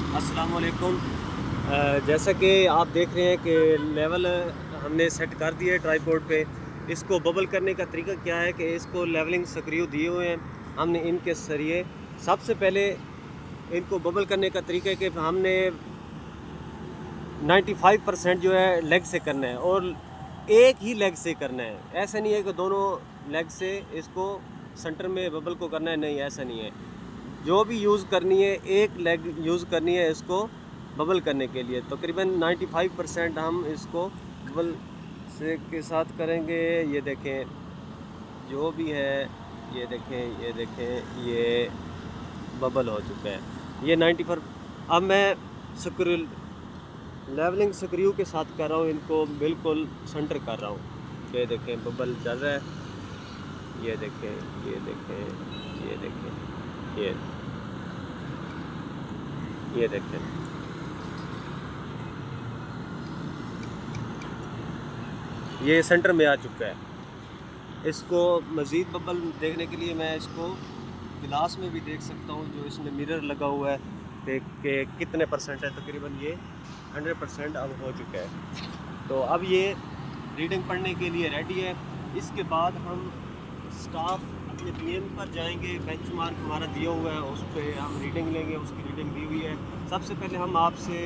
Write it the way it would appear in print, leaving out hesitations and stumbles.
अस्सलाम वालेकुम। जैसा कि आप देख रहे हैं कि लेवल हमने सेट कर दिया है ट्राइपॉड पे। इसको बबल करने का तरीका क्या है कि इसको लेवलिंग स्क्रू दिए हुए हैं हमने इनके सरिये। सबसे पहले इनको बबल करने का तरीका है कि हमने 95% जो है लेग से करना है और एक ही लेग से करना है। ऐसा नहीं है कि दोनों लेग से इसको सेंटर में बबल को करना है, नहीं ऐसा नहीं है। जो भी यूज़ करनी है एक लेग यूज़ करनी है इसको बबल करने के लिए। तकरीबन 95% हम इसको बबल से के साथ करेंगे। ये देखें जो भी है, ये देखें ये बबल हो चुका है। ये 94। अब मैं स्क्रू लेवलिंग स्क्रू के साथ कर रहा हूँ, इनको बिल्कुल सेंटर कर रहा हूँ। ये देखें बबल चल रहा है। ये देखें ये देखें ये देखें ये देखें ये सेंटर में आ चुका है। इसको मज़ीद बबल देखने के लिए मैं इसको गिलास में भी देख सकता हूँ, जो इसमें मिरर लगा हुआ है कि कितने परसेंट है। तकरीबन ये 100% अब हो चुका है। तो अब ये रीडिंग पढ़ने के लिए रेडी है। इसके बाद हम स्टाफ अपने पीएम पर जाएंगे। बेंचमार्क हमारा दिया हुआ है, उस पर हम रीडिंग लेंगे। उसकी रीडिंग दी हुई है। सबसे पहले हम आपसे